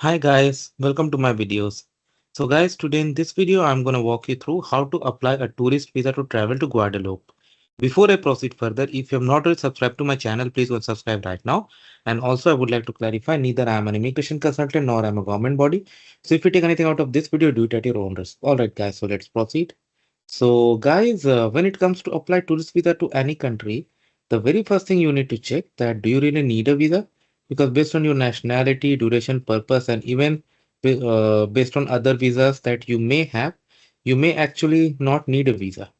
Hi guys, welcome to my videos. So guys, today in this video, I'm going to walk you through how to apply a tourist visa to travel to Guadeloupe. Before I proceed further, if you have not already subscribed to my channel, please go and subscribe right now. And also I would like to clarify, neither I am an immigration consultant nor I am a government body. So if you take anything out of this video, do it at your own risk. Alright guys, so let's proceed. So guys, when it comes to apply tourist visa to any country, the very first thing you need to check that do you really need a visa? Because based on your nationality, duration, purpose, and even based on other visas that you may have, you may actually not need a visa.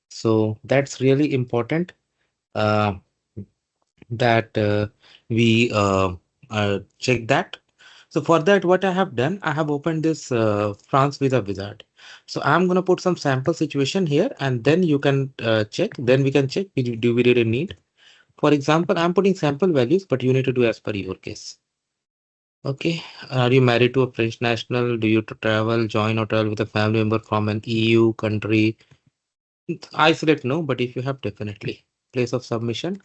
So that's really important uh, that we check that. So for that, what I have done, I have opened this France Visa Wizard. So I'm gonna put some sample situation here, and then you can check. Then we can check do we really need. For example, I'm putting sample values, but you need to do as per your case. Okay, are you married to a French national? Do you travel, join or travel with a family member from an EU country? I select no, but if you have, definitely. Place of submission,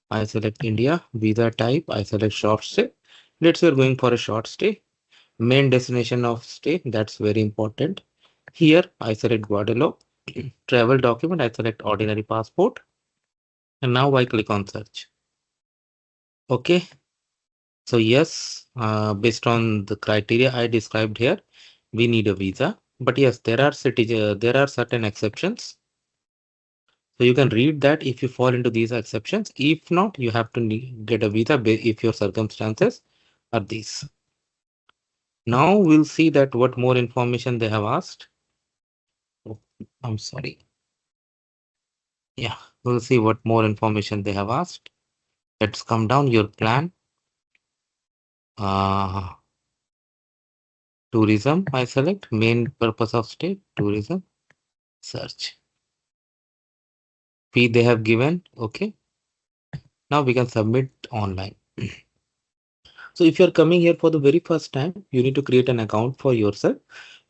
I select India. Visa type, I select short stay. Let's say we're going for a short stay. Main destination of stay, that's very important. Here, I select Guadeloupe. Travel document, I select ordinary passport. And now I click on search. Okay, so yes, based on the criteria I described here, we need a visa. But yes, there are certain exceptions. So you can read that if you fall into these exceptions. If not, you have to get a visa if your circumstances are these. Now we'll see that what more information they have asked. Oh, I'm sorry. Yeah, we'll see what more information they have asked. Let's come down your plan. Uh, tourism, I select main purpose of stay, tourism, search. Fee they have given. Okay. Now we can submit online. So if you're coming here for the very first time, you need to create an account for yourself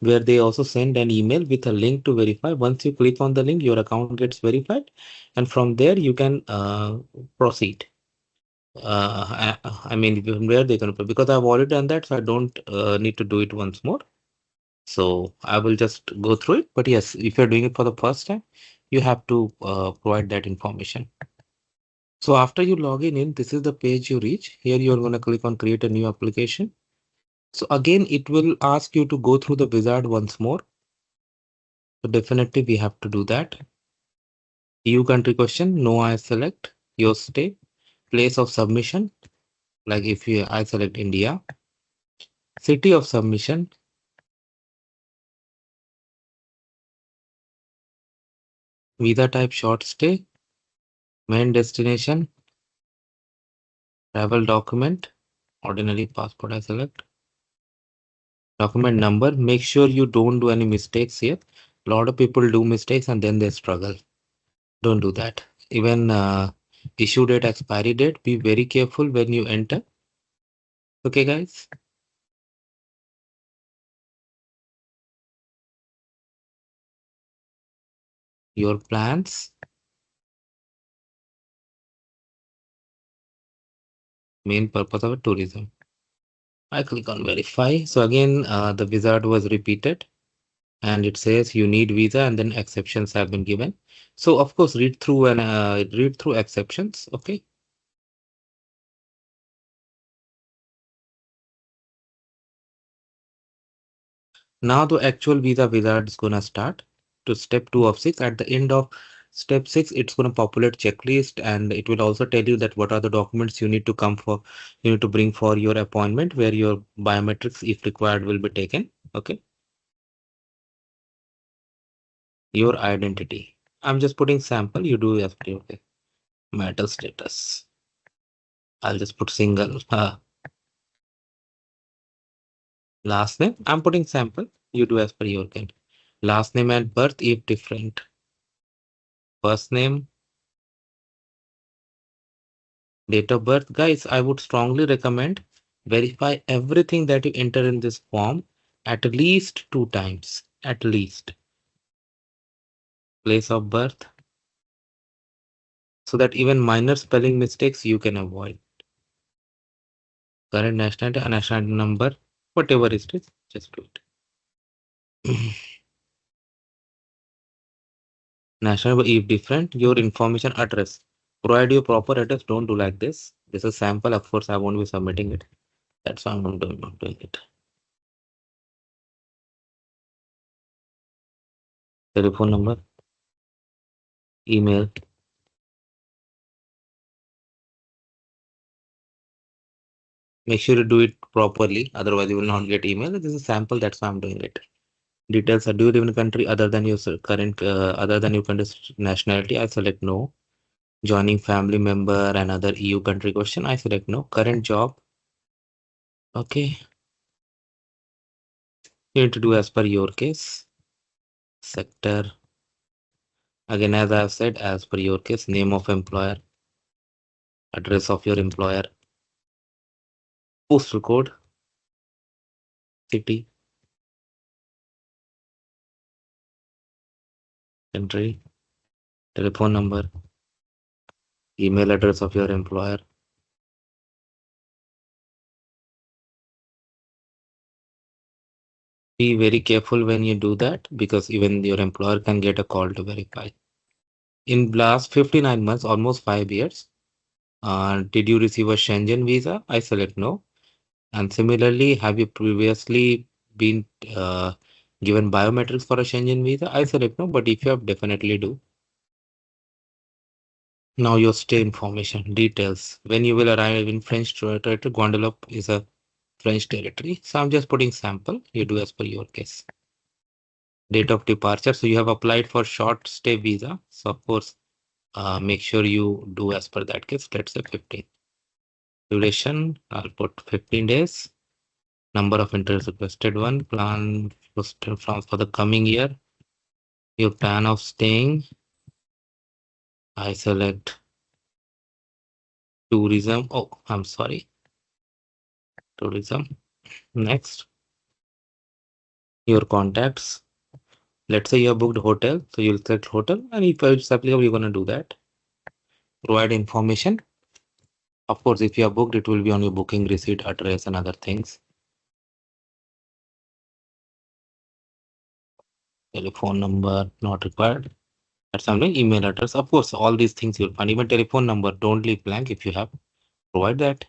where they also send an email with a link to verify. Once you click on the link, your account gets verified. And from there, you can proceed. I mean, from where they can, because I've already done that, so I don't need to do it once more. So I will just go through it. But yes, if you're doing it for the first time, you have to provide that information. So after you log in, this is the page you reach. Here you're going to click on create a new application. So again, it will ask you to go through the wizard once more. So definitely we have to do that. EU country question, no, I select your stay, place of submission. Like if you, I select India, city of submission, visa type short stay, main destination, travel document, ordinary passport I select, document number. Make sure you don't do any mistakes here. A lot of people do mistakes and then they struggle. Don't do that. Even issue date, expiry date, be very careful when you enter. Okay, guys. Your plans, main purpose of tourism. I click on verify. So again, the wizard was repeated and it says you need visa and then exceptions have been given. So of course, read through and read through exceptions. Okay. Now the actual visa wizard is gonna start to step 2 of 6. At the end of step 6, it's gonna populate checklist and it will also tell you that what are the documents you need to come for, you need to bring for your appointment where your biometrics, if required, will be taken. Okay. Your identity. I'm just putting sample. You do have to, okay. Marital status. I'll just put single. Last name. I'm putting sample. You do as per your kind. Last name and birth if different. First name, date of birth. Guys, I would strongly recommend verify everything that you enter in this form at least 2 times. At least. Place of birth. So that even minor spelling mistakes you can avoid. Current nationality and nationality number. Whatever it is, just do it. National, if different, your information address. Provide your proper address. Don't do like this. This is sample. Of course, I won't be submitting it. That's why I'm doing it. Telephone number, email. Make sure you do it properly. Otherwise, you will not get email. This is a sample. That's why I'm doing it. Details are, do you live in a country other than your current, other than your country's nationality? I select no. Joining family member and other EU country question, I select no. Current job, okay. You need to do as per your case. Sector, again, as I have said, as per your case, name of employer, address of your employer, postal code, city, country, telephone number, email address of your employer. Be very careful when you do that because even your employer can get a call to verify. In last 59 months, almost 5 years, did you receive a Schengen visa? I select no. And similarly, have you previously been given biometrics for a Schengen visa? I select no, but if you have, definitely do. Now your stay information, details. When you will arrive in French territory, Guadeloupe is a French territory. So I'm just putting sample. You do as per your case. Date of departure. So you have applied for short stay visa. So of course, make sure you do as per that case. Let's say 15. Duration, I'll put 15 days. Number of interviews requested one. Plan for the coming year. Your plan of staying. I select tourism. Oh, I'm sorry. Tourism. Next. Your contacts. Let's say you have booked hotel. So you'll select hotel. And if it's applicable, you're going to do that. Provide information. Of course, if you have booked, it will be on your booking receipt, address, and other things. Telephone number not required. That's something. Email address. Of course, all these things you'll find. Even telephone number, don't leave blank if you have. Provide that.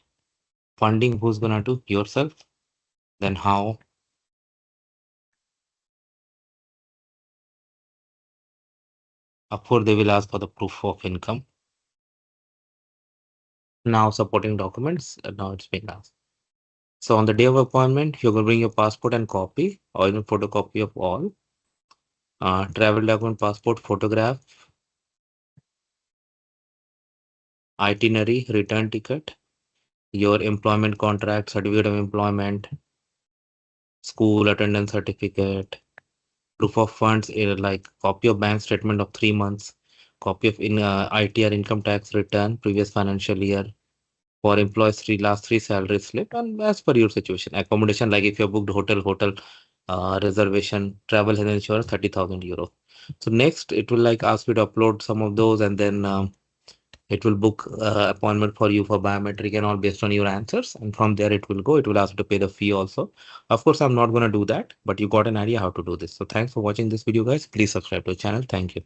Funding, who's gonna do? Yourself. Then how? Of course, they will ask for the proof of income. Now supporting documents. Now it's being asked. So on the day of appointment, you're gonna bring your passport and copy, or even photocopy of all. Travel document, passport, photograph, itinerary, return ticket, your employment contract, certificate of employment, school attendance certificate, proof of funds, like copy of bank statement of 3 months, copy of ITR income tax return, previous financial year, for employees last three salary slip, and as per your situation, accommodation, like if you booked hotel reservation, travel health insurance, 30,000 euro. So next it will like ask you to upload some of those, and then it will book appointment for you for biometric and all based on your answers, and from there it will go. It will ask you to pay the fee also. Of course, I'm not going to do that, but you got an idea how to do this. So thanks for watching this video, guys. Please subscribe to the channel. Thank you.